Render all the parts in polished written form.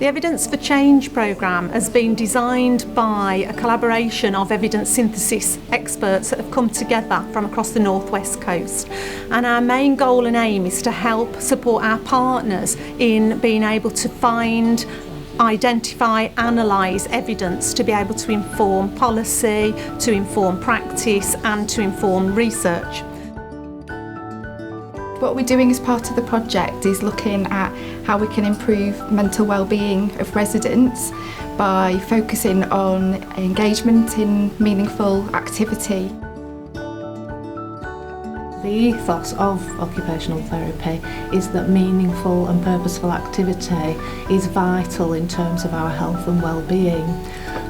The Evidence for Change programme has been designed by a collaboration of evidence synthesis experts that have come together from across the North West Coast, and our main goal and aim is to help support our partners in being able to find, identify, analyse evidence to be able to inform policy, to inform practice and to inform research. What we're doing as part of the project is looking at how we can improve mental well-being of residents by focusing on engagement in meaningful activity. The ethos of occupational therapy is that meaningful and purposeful activity is vital in terms of our health and well-being.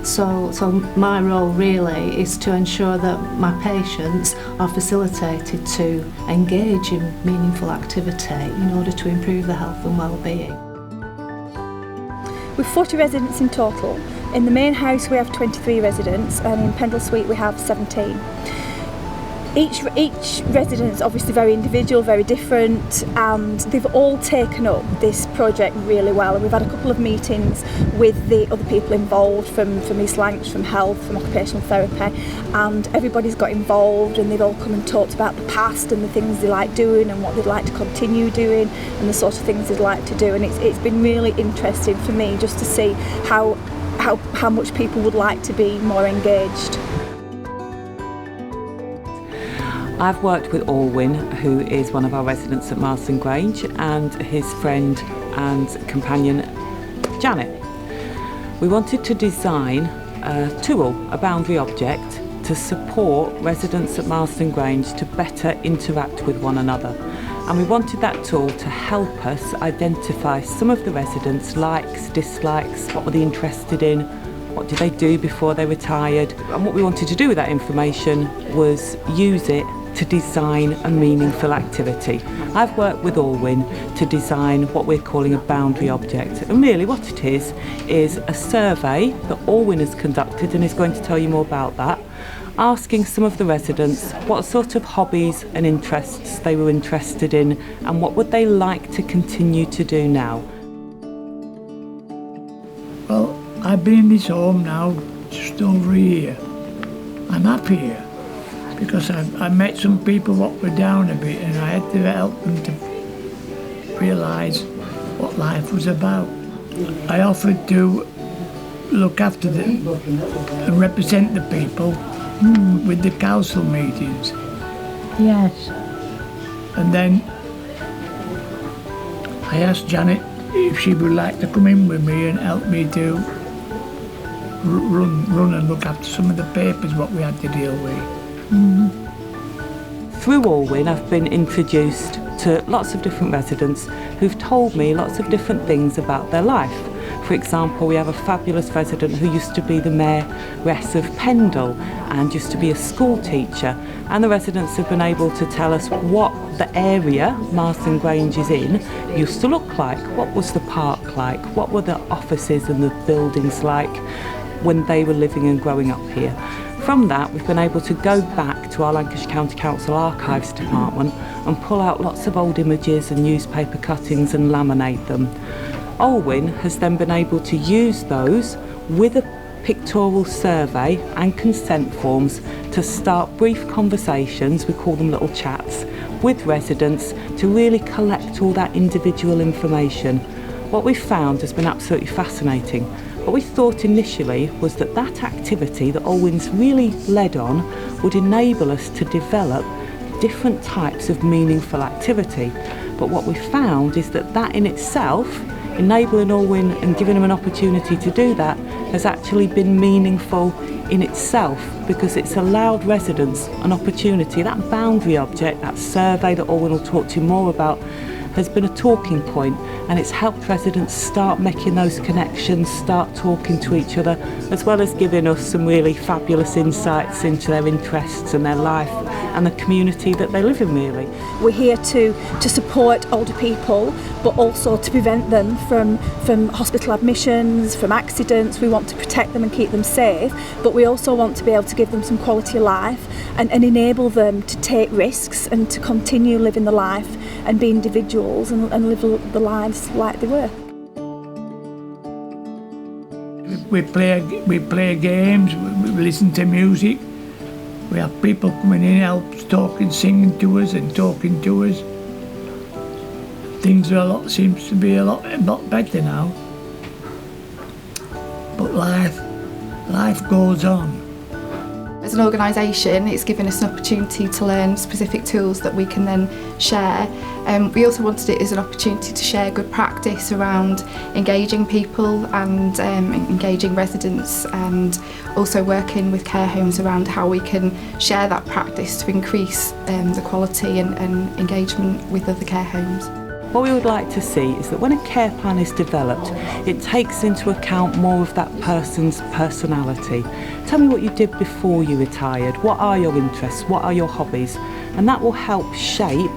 So my role really is to ensure that my patients are facilitated to engage in meaningful activity in order to improve their health and well-being. With 40 residents in total. In the main house we have 23 residents and in Pendle Suite we have 17. Each resident is obviously very individual, very different, and they've all taken up this project really well. And we've had a couple of meetings with the other people involved from East Lancs, from health, from occupational therapy, and everybody's got involved and they've all come and talked about the past and the things they like doing and what they'd like to continue doing and the sort of things they'd like to do. And it's been really interesting for me just to see how much people would like to be more engaged. I've worked with Alwyn, who is one of our residents at Marston Grange, and his friend and companion Janet. We wanted to design a tool, a boundary object, to support residents at Marston Grange to better interact with one another. And we wanted that tool to help us identify some of the residents' likes, dislikes, what were they interested in, what did they do before they retired. And what we wanted to do with that information was use it to design a meaningful activity. I've worked with Alwyn to design what we're calling a boundary object, and really what it is a survey that Alwyn has conducted and is going to tell you more about that, asking some of the residents what sort of hobbies and interests they were interested in and what would they like to continue to do now. Well, I've been in this home now just over a year. I'm happy here because I met some people what were down a bit and I had to help them to realise what life was about. I offered to look after them and represent the people with the council meetings. Yes. And then I asked Janet if she would like to come in with me and help me to run and look after some of the papers what we had to deal with. Through Alwyn, I've been introduced to lots of different residents who've told me lots of different things about their life. For example, we have a fabulous resident who used to be the mayoress of Pendle and used to be a school teacher, and the residents have been able to tell us what the area Marston Grange is in used to look like. What was the park like? What were the offices and the buildings like when they were living and growing up here? From that, we've been able to go back to our Lancashire County Council Archives Department and pull out lots of old images and newspaper cuttings and laminate them. Alwyn has then been able to use those with a pictorial survey and consent forms to start brief conversations, we call them little chats, with residents to really collect all that individual information. What we've found has been absolutely fascinating. What we thought initially was that activity that Alwyn's really led on would enable us to develop different types of meaningful activity. But what we found is that in itself, enabling Alwyn and giving them an opportunity to do that, has actually been meaningful in itself because it's allowed residents an opportunity. That boundary object, that survey that Alwyn will talk to you more about, has been a talking point, and it's helped residents start making those connections, start talking to each other, as well as giving us some really fabulous insights into their interests and their life and the community that they live in, really. We're here to support older people, but also to prevent them from hospital admissions, from accidents. We want to protect them and keep them safe, but we also want to be able to give them some quality of life and enable them to take risks and to continue living the life and be individuals and live the lives like they were. play games, we listen to music. We have people coming in, help talking, singing to us and talking to us. Things are seems to be a lot better now. But life goes on. As an organisation, it's given us an opportunity to learn specific tools that we can then share. We also wanted it as an opportunity to share good practice around engaging people and engaging residents, and also working with care homes around how we can share that practice to increase the quality and engagement with other care homes. What we would like to see is that when a care plan is developed, it takes into account more of that person's personality. Tell me what you did before you retired. What are your interests? What are your hobbies? And that will help shape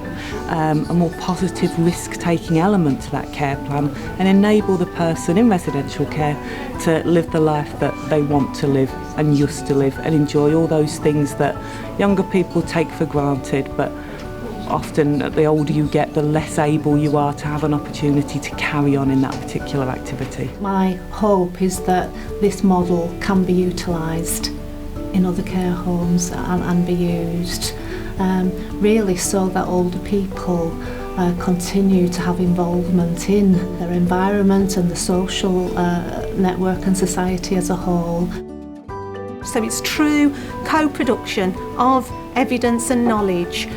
a more positive risk-taking element to that care plan and enable the person in residential care to live the life that they want to live and used to live, and enjoy all those things that younger people take for granted, but often the older you get, the less able you are to have an opportunity to carry on in that particular activity. My hope is that this model can be utilised in other care homes and be used really so that older people continue to have involvement in their environment and the social network and society as a whole. So it's true co-production of evidence and knowledge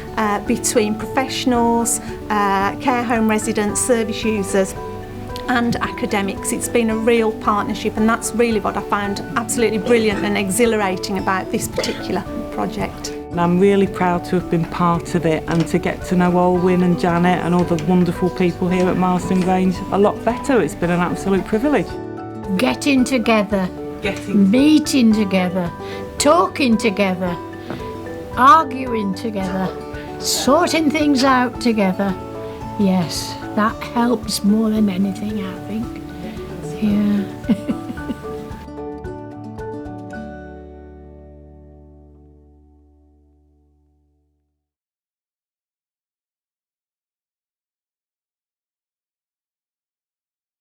between professionals, care home residents, service users and academics. It's been a real partnership, and that's really what I found absolutely brilliant and exhilarating about this particular project. And I'm really proud to have been part of it and to get to know Olwyn and Janet and all the wonderful people here at Marston Grange a lot better. It's been an absolute privilege. Getting together, meeting together, talking together, arguing together, sorting things out together. Yes, that helps more than anything, I think. Yeah.